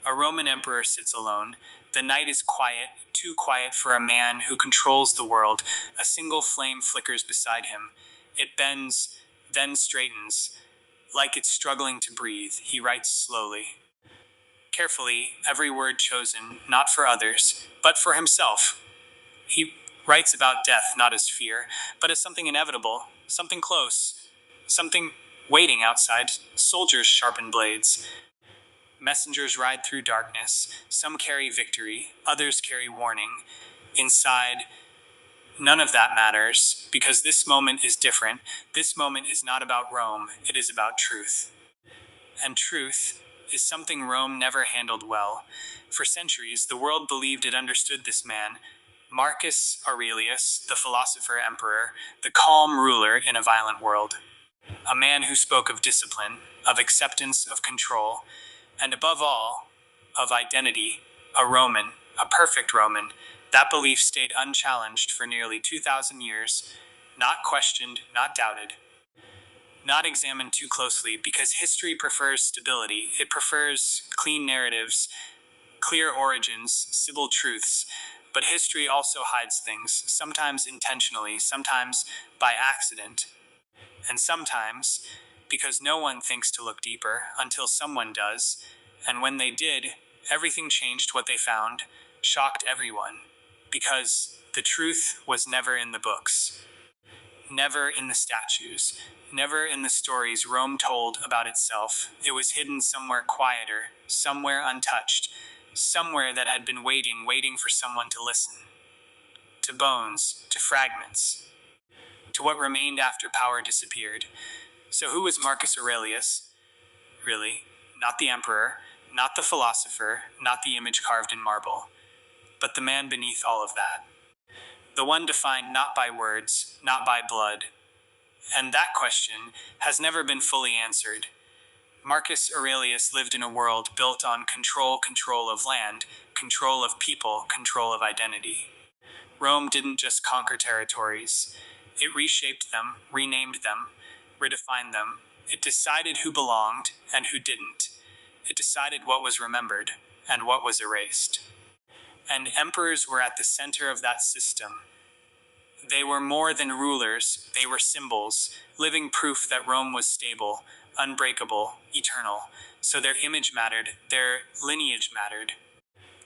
A Roman emperor sits alone. The night is quiet, too quiet for a man who controls the world. A single flame flickers beside him. It bends, then straightens. Like it's struggling to breathe, he writes slowly. Carefully, every word chosen, not for others, but for himself. He writes about death not as fear, but as something inevitable, something close, something waiting outside. Soldiers sharpen blades. Messengers ride through darkness. Some carry victory, others carry warning. Inside, none of that matters, because this moment is different. This moment is not about Rome, it is about truth. And truth is something Rome never handled well. For centuries, the world believed it understood this man, Marcus Aurelius, the philosopher emperor, the calm ruler in a violent world. A man who spoke of discipline, of acceptance, of control, and above all, of identity. A Roman, a perfect Roman. That belief stayed unchallenged for nearly 2,000 years, not questioned, not doubted, not examined too closely, because history prefers stability. It prefers clean narratives, clear origins, civil truths. But history also hides things, sometimes intentionally, sometimes by accident, and sometimes because no one thinks to look deeper until someone does. And when they did, everything changed. What they found shocked everyone, because the truth was never in the books, never in the statues, never in the stories Rome told about itself. It was hidden somewhere quieter, somewhere untouched, somewhere that had been waiting for someone to listen. To bones, to fragments, to what remained after power disappeared. So who was Marcus Aurelius? Really, not the emperor, not the philosopher, not the image carved in marble, but the man beneath all of that. The one defined not by words, not by blood. And that question has never been fully answered. Marcus Aurelius lived in a world built on control of land, control of people, control of identity. Rome didn't just conquer territories. It reshaped them, renamed them, redefined them. It decided who belonged and who didn't. It decided what was remembered and what was erased. And emperors were at the center of that system. They were more than rulers, they were symbols, living proof that Rome was stable, unbreakable, eternal. So their image mattered, their lineage mattered,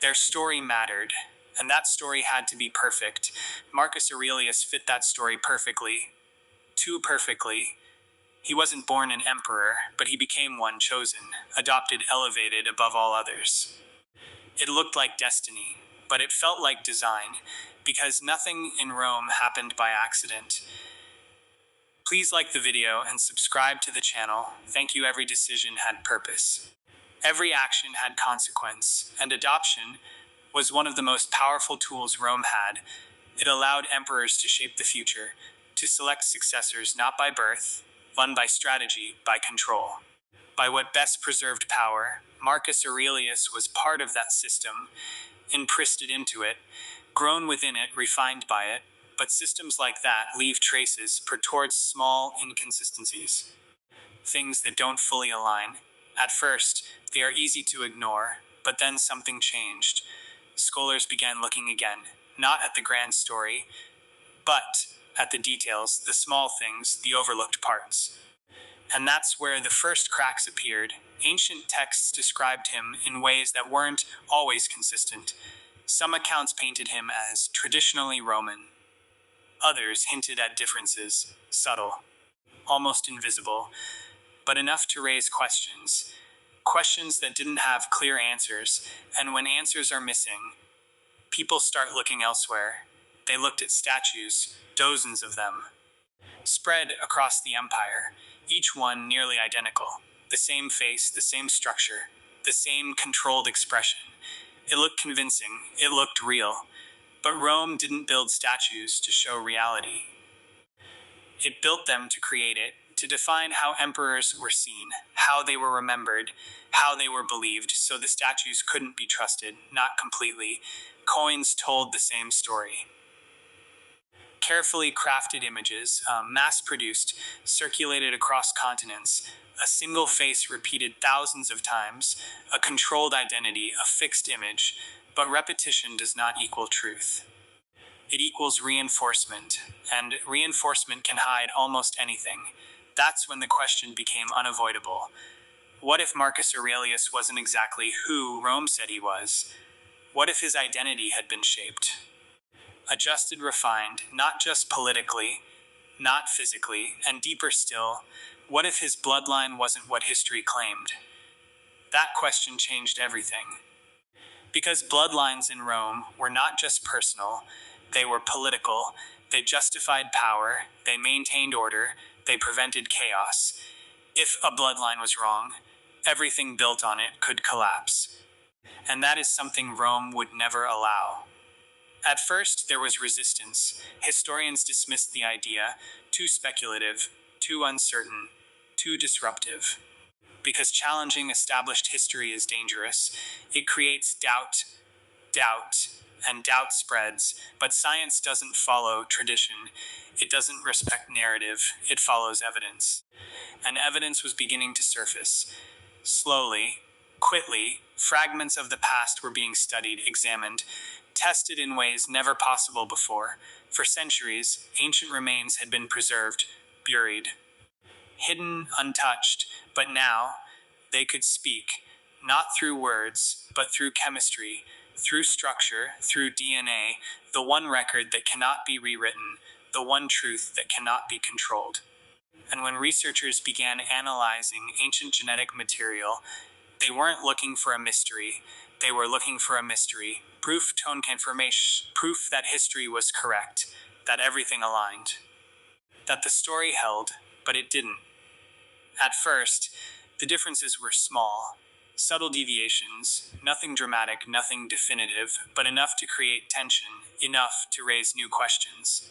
their story mattered, and that story had to be perfect. Marcus Aurelius fit that story perfectly, too perfectly. He wasn't born an emperor, but he became one chosen, adopted, elevated above all others. It looked like destiny, but it felt like design, because nothing in Rome happened by accident. Please like the video and subscribe to the channel. Thank you. Every decision had purpose. Every action had consequence, and adoption was one of the most powerful tools Rome had. It allowed emperors to shape the future, to select successors not by birth, won by strategy, by control, by what best preserved power. Marcus Aurelius was part of that system, imprisoned into it, grown within it, refined by it. But systems like that leave traces, towards small inconsistencies, things that don't fully align. At first, they are easy to ignore, but then something changed. Scholars began looking again, not at the grand story, but at the details, the small things, the overlooked parts. And that's where the first cracks appeared. Ancient texts described him in ways that weren't always consistent. Some accounts painted him as traditionally Roman. Others hinted at differences, subtle, almost invisible, but enough to raise questions. Questions that didn't have clear answers, and when answers are missing, people start looking elsewhere. They looked at statues, dozens of them, spread across the empire, each one nearly identical. The same face, the same structure, the same controlled expression. It looked convincing, it looked real. But Rome didn't build statues to show reality. It built them to create it, to define how emperors were seen, how they were remembered, how they were believed, so the statues couldn't be trusted, not completely. Coins told the same story. Carefully crafted images, mass-produced, circulated across continents, A single face repeated thousands of times, a controlled identity, a fixed image, but repetition does not equal truth. It equals reinforcement, and reinforcement can hide almost anything. That's when the question became unavoidable. What if Marcus Aurelius wasn't exactly who Rome said he was? What if his identity had been shaped? Adjusted, refined, not just politically, not physically, and deeper still, what if his bloodline wasn't what history claimed? That question changed everything. Because bloodlines in Rome were not just personal, they were political, they justified power, they maintained order, they prevented chaos. If a bloodline was wrong, everything built on it could collapse. And that is something Rome would never allow. At first, there was resistance. Historians dismissed the idea, too speculative, too uncertain, too disruptive. Because challenging established history is dangerous, it creates doubt, and doubt spreads. But science doesn't follow tradition. It doesn't respect narrative. It follows evidence. And evidence was beginning to surface. Slowly, quickly, fragments of the past were being studied, examined, tested in ways never possible before. For centuries, ancient remains had been preserved, buried, hidden, untouched, but now they could speak, not through words, but through chemistry, through structure, through DNA, the one record that cannot be rewritten, the one truth that cannot be controlled. And when researchers began analyzing ancient genetic material, they weren't looking for a mystery. They were looking for a mystery. Proof, tone confirmation, proof that history was correct, that everything aligned, that the story held, but it didn't. At first, the differences were small, subtle deviations, nothing dramatic, nothing definitive, but enough to create tension, enough to raise new questions.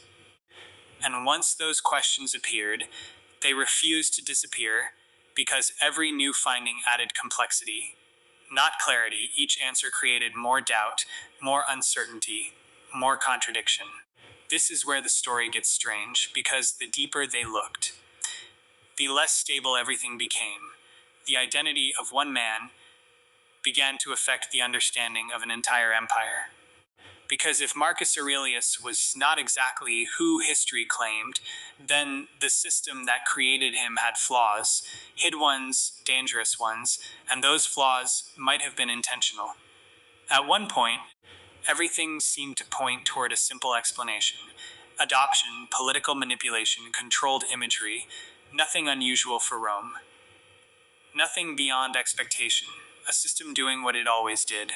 And once those questions appeared, they refused to disappear, because every new finding added complexity, not clarity. Each answer created more doubt, more uncertainty, more contradiction. This is where the story gets strange, because the deeper they looked, the less stable everything became. The identity of one man began to affect the understanding of an entire empire. Because if Marcus Aurelius was not exactly who history claimed, then the system that created him had flaws, hid ones, dangerous ones, and those flaws might have been intentional. At one point, everything seemed to point toward a simple explanation. Adoption, political manipulation, controlled imagery, nothing unusual for Rome. Nothing beyond expectation, a system doing what it always did.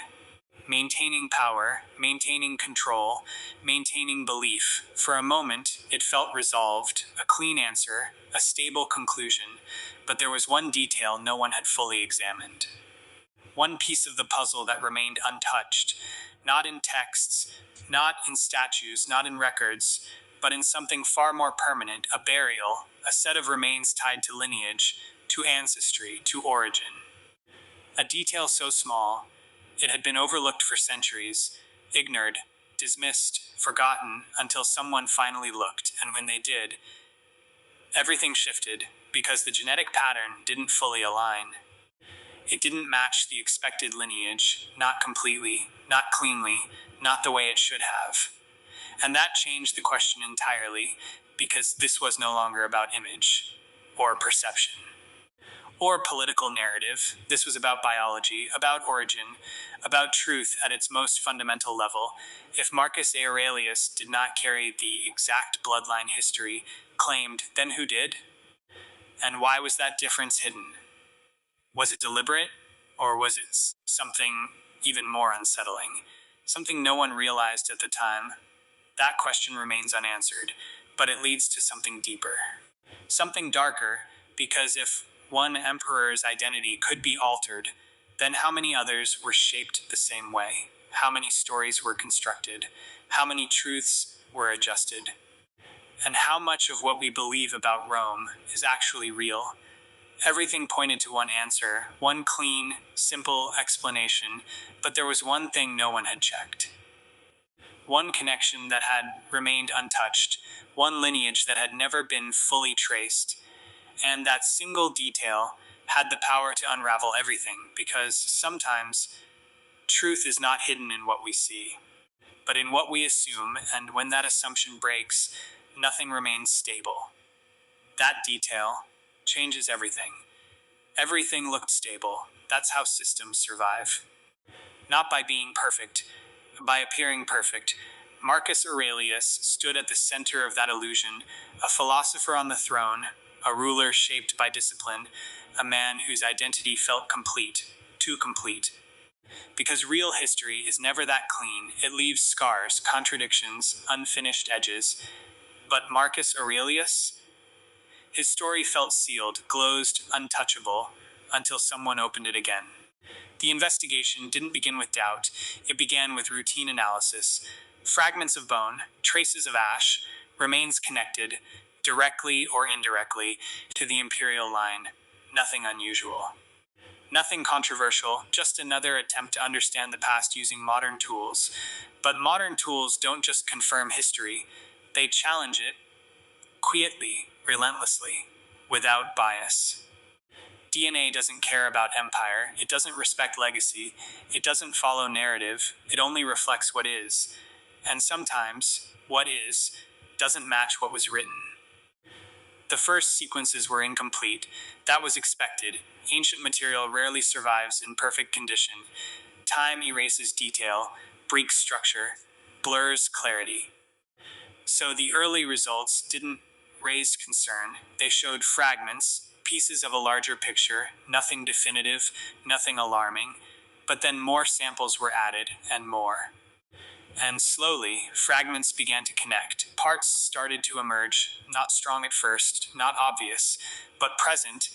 Maintaining power, maintaining control, maintaining belief. For a moment, it felt resolved, a clean answer, a stable conclusion, but there was one detail no one had fully examined. One piece of the puzzle that remained untouched, not in texts, not in statues, not in records, but in something far more permanent, a burial, a set of remains tied to lineage, to ancestry, to origin. A detail so small, it had been overlooked for centuries, ignored, dismissed, forgotten, until someone finally looked, and when they did, everything shifted, because the genetic pattern didn't fully align. It didn't match the expected lineage, not completely, not cleanly, not the way it should have. And that changed the question entirely, because this was no longer about image, or perception, or political narrative. This was about biology, about origin, about truth at its most fundamental level. If Marcus Aurelius did not carry the exact bloodline history claimed, then who did? And why was that difference hidden? Was it deliberate, or was it something even more unsettling? Something no one realized at the time? That question remains unanswered, but it leads to something deeper. Something darker, because if one emperor's identity could be altered, then how many others were shaped the same way? How many stories were constructed? How many truths were adjusted? And how much of what we believe about Rome is actually real? Everything pointed to one answer, one clean, simple explanation, but there was one thing no one had checked. One connection that had remained untouched, one lineage that had never been fully traced. And that single detail had the power to unravel everything, because sometimes truth is not hidden in what we see, but in what we assume, and when that assumption breaks, nothing remains stable. That detail changes everything. Everything looked stable. That's how systems survive. Not by being perfect, but by appearing perfect. Marcus Aurelius stood at the center of that illusion, a philosopher on the throne, a ruler shaped by discipline, a man whose identity felt complete, too complete. Because real history is never that clean. It leaves scars, contradictions, unfinished edges. But Marcus Aurelius? His story felt sealed, glozed, untouchable, until someone opened it again. The investigation didn't begin with doubt. It began with routine analysis. Fragments of bone, traces of ash, remains connected, directly or indirectly, to the imperial line. Nothing unusual. Nothing controversial, just another attempt to understand the past using modern tools. But modern tools don't just confirm history, they challenge it, quietly, relentlessly, without bias. DNA doesn't care about empire, it doesn't respect legacy, it doesn't follow narrative, it only reflects what is. And sometimes, what is, doesn't match what was written. The first sequences were incomplete. That was expected. Ancient material rarely survives in perfect condition. Time erases detail, breaks structure, blurs clarity. So the early results didn't raise concern. They showed fragments, pieces of a larger picture, nothing definitive, nothing alarming. But then more samples were added, and more. And slowly, fragments began to connect. Parts started to emerge, not strong at first, not obvious, but present.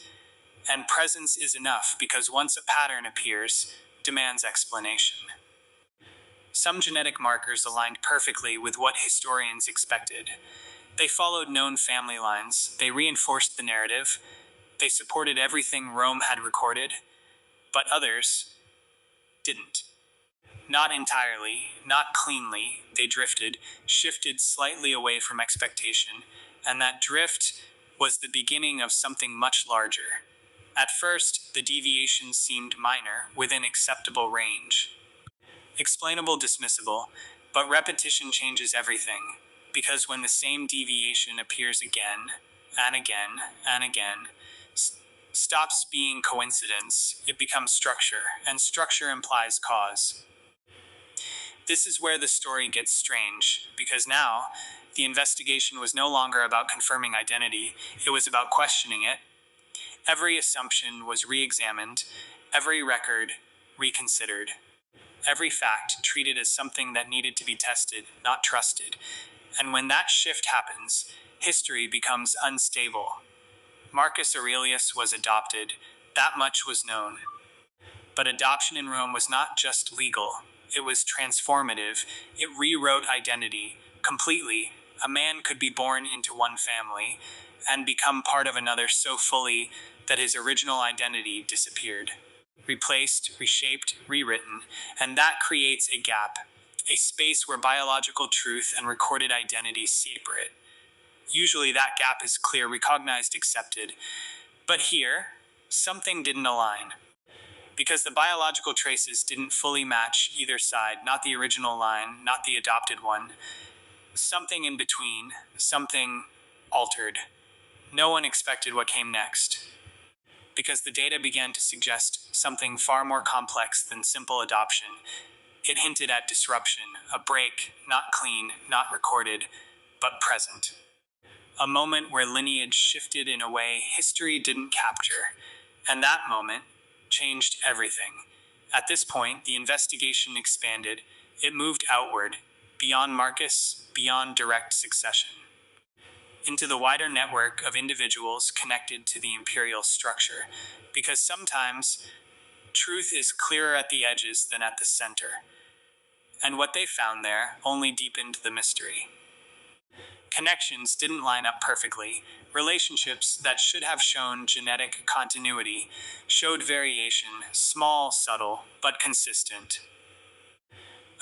And presence is enough, because once a pattern appears, demands explanation. Some genetic markers aligned perfectly with what historians expected. They followed known family lines, they reinforced the narrative, they supported everything Rome had recorded, but others didn't. Not entirely, not cleanly, they drifted, shifted slightly away from expectation, and that drift was the beginning of something much larger. At first, the deviations seemed minor, within acceptable range. Explainable, dismissible, but repetition changes everything, because when the same deviation appears again, and again, and again, stops being coincidence, it becomes structure, and structure implies cause. This is where the story gets strange, because now, the investigation was no longer about confirming identity, it was about questioning it. Every assumption was re-examined, every record reconsidered, every fact treated as something that needed to be tested, not trusted. And when that shift happens, history becomes unstable. Marcus Aurelius was adopted, that much was known. But adoption in Rome was not just legal, it was transformative. It rewrote identity completely. A man could be born into one family and become part of another so fully that his original identity disappeared. Replaced, reshaped, rewritten, and that creates a gap, a space where biological truth and recorded identity separate. Usually that gap is clear, recognized, accepted. But here, something didn't align. Because the biological traces didn't fully match either side, not the original line, not the adopted one. Something in between, something altered. No one expected what came next. Because the data began to suggest something far more complex than simple adoption. It hinted at disruption, a break, not clean, not recorded, but present. A moment where lineage shifted in a way history didn't capture. And that moment changed everything. At this point, the investigation expanded. It moved outward, beyond Marcus, beyond direct succession, into the wider network of individuals connected to the imperial structure. Because sometimes, truth is clearer at the edges than at the center. And what they found there only deepened the mystery. Connections didn't line up perfectly. Relationships that should have shown genetic continuity showed variation, small, subtle, but consistent.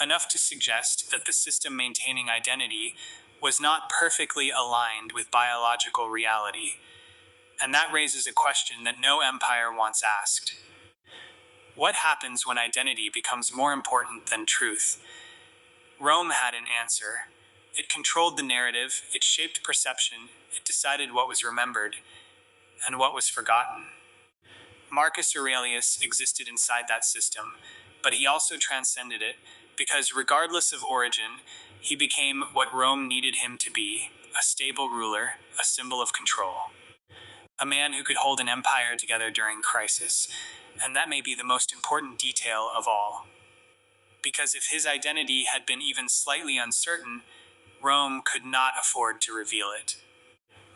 Enough to suggest that the system maintaining identity was not perfectly aligned with biological reality. And that raises a question that no empire wants asked. What happens when identity becomes more important than truth? Rome had an answer. It controlled the narrative, it shaped perception, it decided what was remembered and what was forgotten. Marcus Aurelius existed inside that system, but he also transcended it because, regardless of origin, he became what Rome needed him to be: a stable ruler, a symbol of control. A man who could hold an empire together during crisis, and that may be the most important detail of all. Because if his identity had been even slightly uncertain, Rome could not afford to reveal it.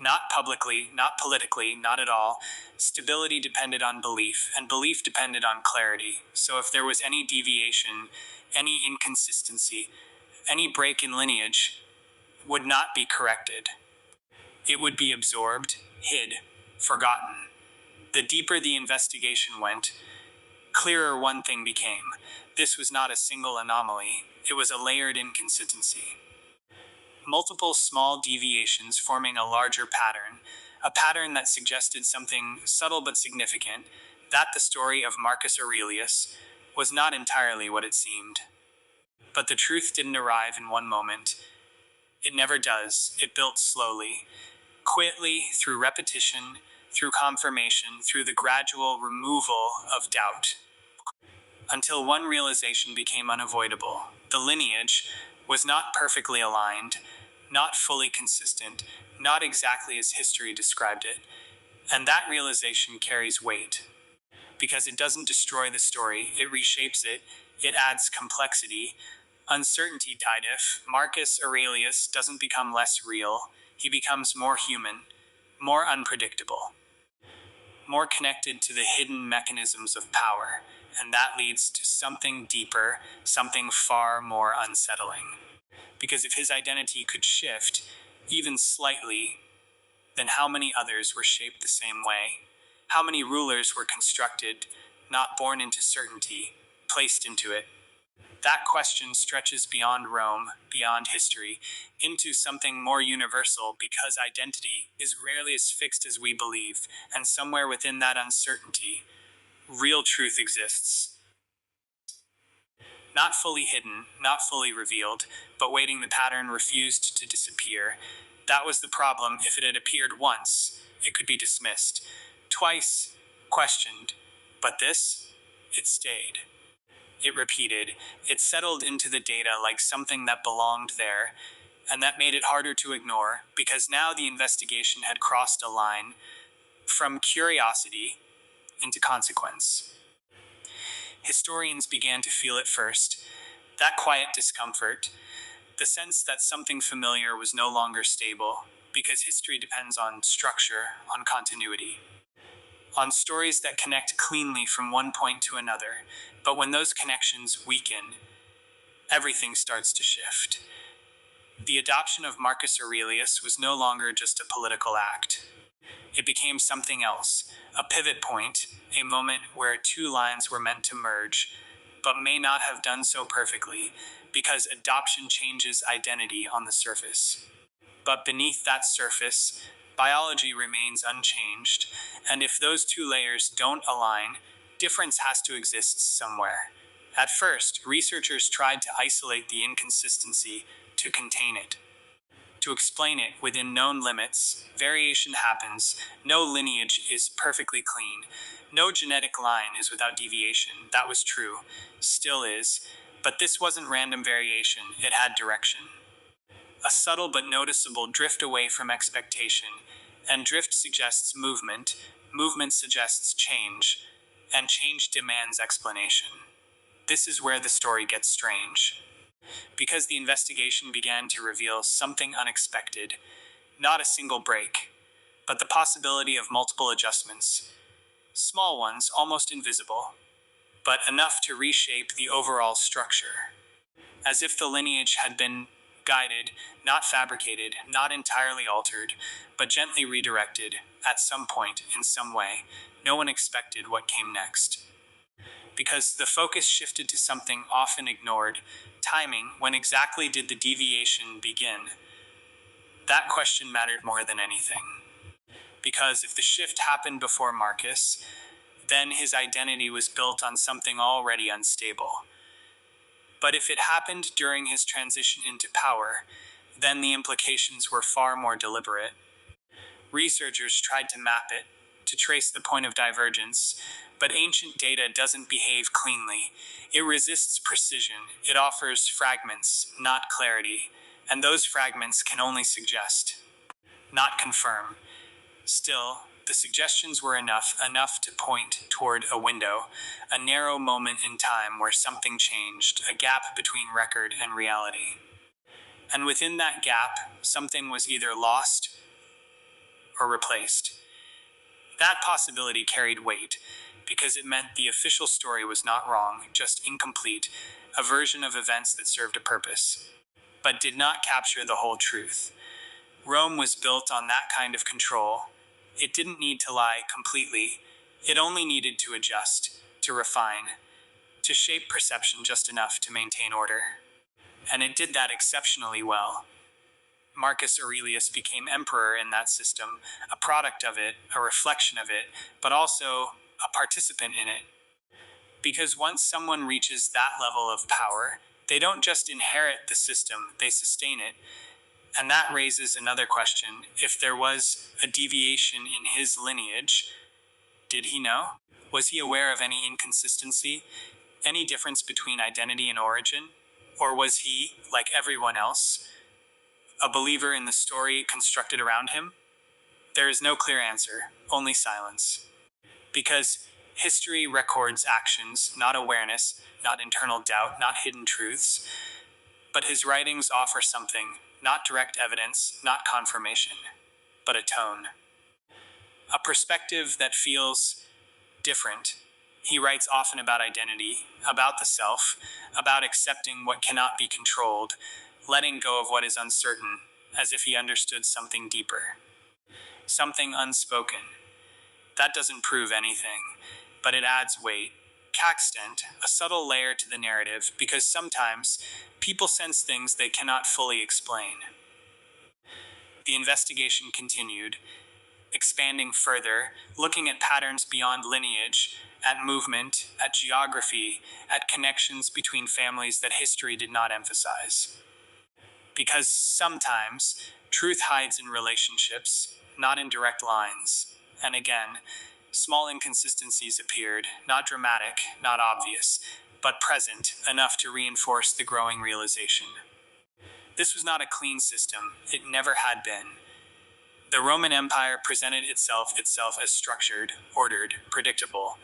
Not publicly, not politically, not at all. Stability depended on belief, and belief depended on clarity. So if there was any deviation, any inconsistency, any break in lineage, would not be corrected. It would be absorbed, hid, forgotten. The deeper the investigation went, clearer one thing became. This was not a single anomaly. It was a layered inconsistency. Multiple small deviations forming a larger pattern, a pattern that suggested something subtle but significant, that the story of Marcus Aurelius was not entirely what it seemed. But the truth didn't arrive in one moment. It never does. It built slowly, quietly, through repetition, through confirmation, through the gradual removal of doubt, until one realization became unavoidable. The lineage was not perfectly aligned, not fully consistent, not exactly as history described it. And that realization carries weight. Because it doesn't destroy the story, it reshapes it, it adds complexity. Uncertainty died. If Marcus Aurelius doesn't become less real, he becomes more human, more unpredictable, more connected to the hidden mechanisms of power, and that leads to something deeper, something far more unsettling. Because if his identity could shift, even slightly, then how many others were shaped the same way? How many rulers were constructed, not born into certainty, placed into it? That question stretches beyond Rome, beyond history, into something more universal, because identity is rarely as fixed as we believe, and somewhere within that uncertainty, real truth exists. Not fully hidden, not fully revealed, but waiting. The pattern refused to disappear. That was the problem. If it had appeared once, it could be dismissed. Twice, questioned. But this, it stayed. It repeated. It settled into the data like something that belonged there, and that made it harder to ignore, because now the investigation had crossed a line from curiosity into consequence. Historians began to feel it first, that quiet discomfort, the sense that something familiar was no longer stable, because history depends on structure, on continuity, on stories that connect cleanly from one point to another. But when those connections weaken, everything starts to shift. The adoption of Marcus Aurelius was no longer just a political act. It became something else, a pivot point, a moment where two lines were meant to merge, but may not have done so perfectly, because adoption changes identity on the surface. But beneath that surface, biology remains unchanged, and if those two layers don't align, difference has to exist somewhere. At first, researchers tried to isolate the inconsistency, to contain it, to explain it within known limits. Variation happens. No lineage is perfectly clean. No genetic line is without deviation. That was true. Still is. But this wasn't random variation. It had direction. A subtle but noticeable drift away from expectation. And drift suggests movement. Movement suggests change. And change demands explanation. This is where the story gets strange. Because the investigation began to reveal something unexpected, not a single break, but the possibility of multiple adjustments. Small ones, almost invisible, but enough to reshape the overall structure. As if the lineage had been guided, not fabricated, not entirely altered, but gently redirected at some point in some way. No one expected what came next. Because the focus shifted to something often ignored: timing. When exactly did the deviation begin? That question mattered more than anything. because if the shift happened before Marcus, then his identity was built on something already unstable. But if it happened during his transition into power, then the implications were far more deliberate. Researchers tried to map it, to trace the point of divergence, but ancient data doesn't behave cleanly. It resists precision. It offers fragments, not clarity, and those fragments can only suggest, not confirm. Still, the suggestions were enough to point toward a window, a narrow moment in time where something changed, a gap between record and reality. And within that gap, something was either lost or replaced. That possibility carried weight, because it meant the official story was not wrong, just incomplete, a version of events that served a purpose, but did not capture the whole truth. Rome was built on that kind of control. It didn't need to lie completely. It only needed to adjust, to refine, to shape perception just enough to maintain order. And it did that exceptionally well. Marcus Aurelius became emperor in that system, a product of it, a reflection of it, but also a participant in it. Because once someone reaches that level of power, they don't just inherit the system, they sustain it. And that raises another question. If there was a deviation in his lineage, did he know? Was he aware of any inconsistency, any difference between identity and origin? Or was he, like everyone else, a believer in the story constructed around him? There is no clear answer, only silence. Because history records actions, not awareness, not internal doubt, not hidden truths. But his writings offer something, not direct evidence, not confirmation, but a tone. A perspective that feels different. He writes often about identity, about the self, about accepting what cannot be controlled, letting go of what is uncertain, as if he understood something deeper. Something unspoken. That doesn't prove anything, but it adds weight, cactent, a subtle layer to the narrative, because sometimes people sense things they cannot fully explain. The investigation continued, expanding further, looking at patterns beyond lineage, at movement, at geography, at connections between families that history did not emphasize. Because sometimes truth hides in relationships, not in direct lines. And again, small inconsistencies appeared, not dramatic, not obvious, but present, enough to reinforce the growing realization. This was not a clean system. It never had been. The Roman Empire presented itself as structured, ordered, predictable,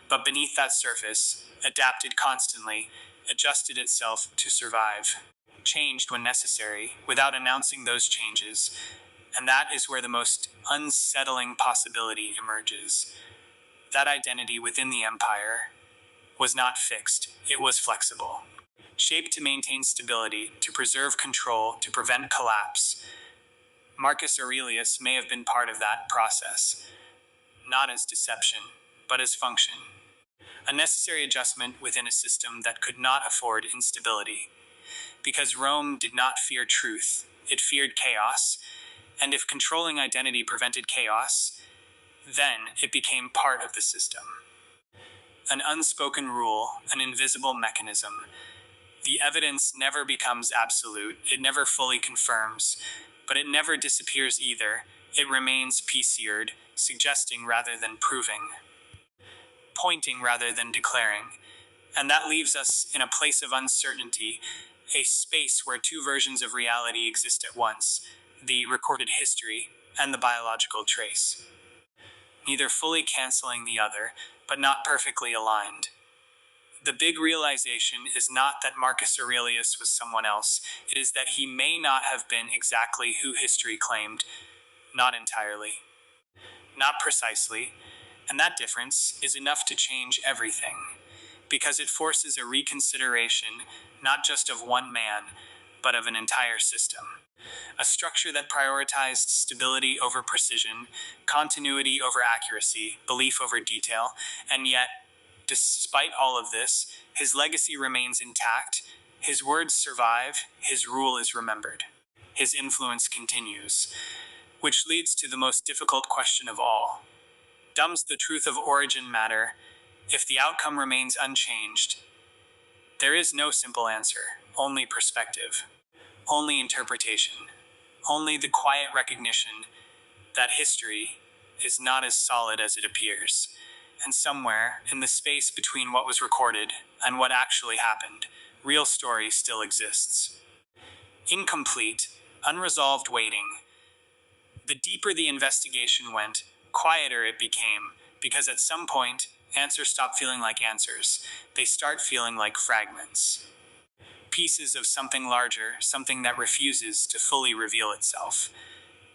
but beneath that surface, adapted constantly, adjusted itself to survive, changed when necessary, without announcing those changes, and that is where the most unsettling possibility emerges. That identity within the empire was not fixed, it was flexible, shaped to maintain stability, to preserve control, to prevent collapse. Marcus Aurelius may have been part of that process, not as deception, but as function. A necessary adjustment within a system that could not afford instability. Because Rome did not fear truth, it feared chaos, and if controlling identity prevented chaos, then it became part of the system. An unspoken rule, an invisible mechanism. The evidence never becomes absolute, it never fully confirms, but it never disappears either. It remains piecemealed, suggesting rather than proving, pointing rather than declaring. And that leaves us in a place of uncertainty, a space where two versions of reality exist at once, the recorded history and the biological trace. Neither fully canceling the other, but not perfectly aligned. The big realization is not that Marcus Aurelius was someone else. It is that he may not have been exactly who history claimed. Not entirely. Not precisely. And that difference is enough to change everything. Because it forces a reconsideration, not just of one man, but of an entire system. A structure that prioritized stability over precision, continuity over accuracy, belief over detail, and yet, despite all of this, his legacy remains intact, his words survive, his rule is remembered. His influence continues. which leads to the most difficult question of all. Does the truth of origin matter if the outcome remains unchanged? There is no simple answer, only perspective, only interpretation, only the quiet recognition that history is not as solid as it appears, and somewhere in the space between what was recorded and what actually happened, real story still exists. Incomplete, unresolved waiting. The deeper the investigation went, quieter it became, because at some point, answers stop feeling like answers. They start feeling like fragments. Pieces of something larger, something that refuses to fully reveal itself.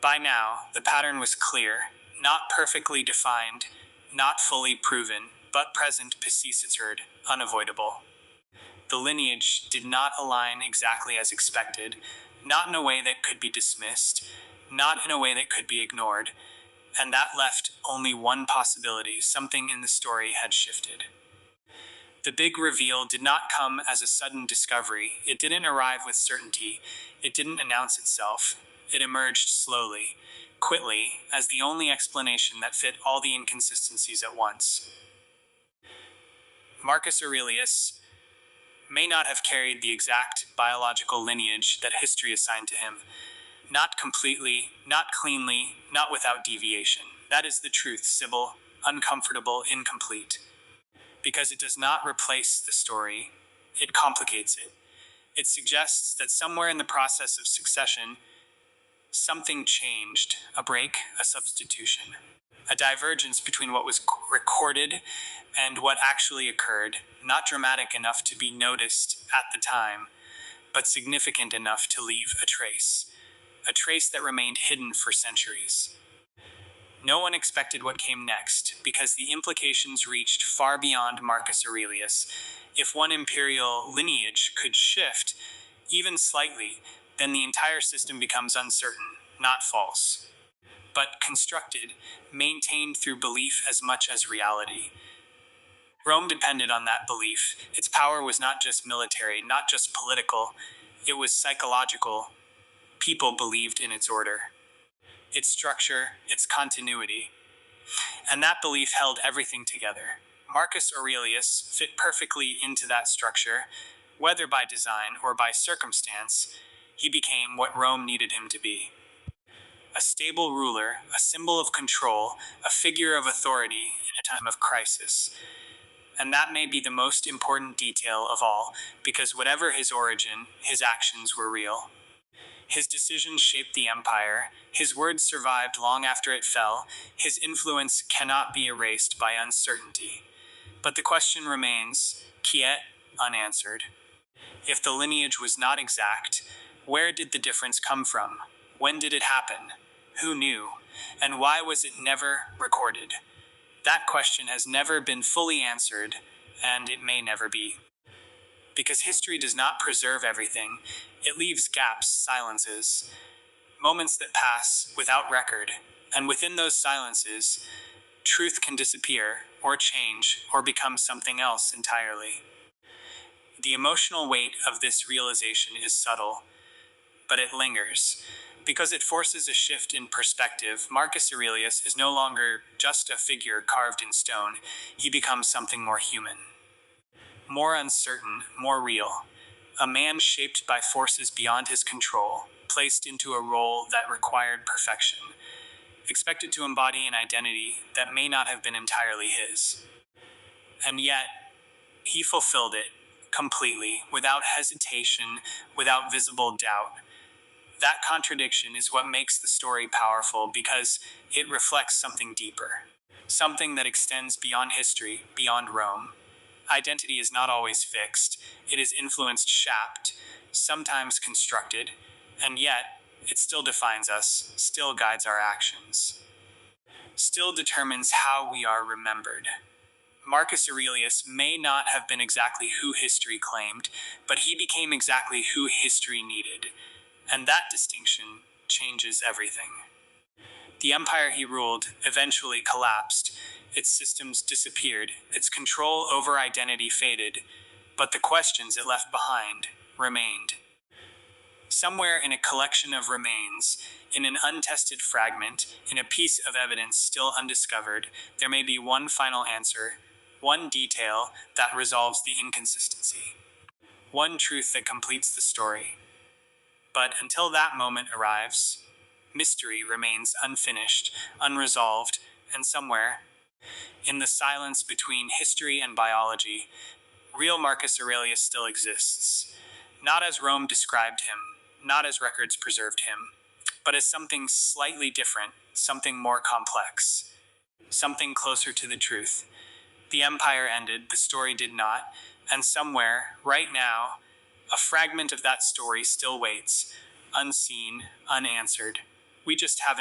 By now, the pattern was clear, not perfectly defined, not fully proven, but present, persisted, unavoidable. The lineage did not align exactly as expected, not in a way that could be dismissed, not in a way that could be ignored, and that left only one possibility: something in the story had shifted. The big reveal did not come as a sudden discovery. It didn't arrive with certainty. It didn't announce itself. It emerged slowly, quickly, as the only explanation that fit all the inconsistencies at once. Marcus Aurelius may not have carried the exact biological lineage that history assigned to him. Not completely, not cleanly, not without deviation. That is the truth, Sybil, uncomfortable, incomplete. Because it does not replace the story, it complicates it. It suggests that somewhere in the process of succession, something changed, a break, a substitution, a divergence between what was recorded and what actually occurred, not dramatic enough to be noticed at the time, but significant enough to leave a trace that remained hidden for centuries. No one expected what came next, because the implications reached far beyond Marcus Aurelius. If one imperial lineage could shift, even slightly, then the entire system becomes uncertain, not false, but constructed, maintained through belief as much as reality. Rome depended on that belief. Its power was not just military, not just political, it was psychological. People believed in its order, its structure, its continuity, and that belief held everything together. Marcus Aurelius fit perfectly into that structure. Whether by design or by circumstance, he became what Rome needed him to be. A stable ruler, a symbol of control, a figure of authority in a time of crisis. And that may be the most important detail of all, because whatever his origin, his actions were real. His decisions shaped the empire, his words survived long after it fell, his influence cannot be erased by uncertainty. But the question remains, quiet, unanswered. If the lineage was not exact, where did the difference come from? When did it happen? Who knew? And why was it never recorded? That question has never been fully answered, and it may never be. Because history does not preserve everything, it leaves gaps, silences, moments that pass without record, and within those silences, truth can disappear, or change, or become something else entirely. The emotional weight of this realization is subtle, but it lingers. Because it forces a shift in perspective, Marcus Aurelius is no longer just a figure carved in stone. He becomes something more human, more uncertain, more real. A man shaped by forces beyond his control, placed into a role that required perfection, expected to embody an identity that may not have been entirely his. And yet, he fulfilled it completely, without hesitation, without visible doubt. That contradiction is what makes the story powerful, because it reflects something deeper, something that extends beyond history, beyond Rome. Identity is not always fixed. It is influenced, shaped, sometimes constructed, and yet it still defines us, still guides our actions, still determines how we are remembered. Marcus Aurelius may not have been exactly who history claimed, but he became exactly who history needed. And that distinction changes everything. The empire he ruled eventually collapsed. Its systems disappeared. Its control over identity faded. But the questions it left behind remained. Somewhere in a collection of remains, in an untested fragment, in a piece of evidence still undiscovered, there may be one final answer, one detail that resolves the inconsistency, one truth that completes the story. But until that moment arrives, mystery remains unfinished, unresolved, and somewhere, in the silence between history and biology, real Marcus Aurelius still exists. Not as Rome described him, not as records preserved him, but as something slightly different, something more complex, something closer to the truth. The empire ended, the story did not, and somewhere, right now, a fragment of that story still waits, unseen, unanswered. We just haven't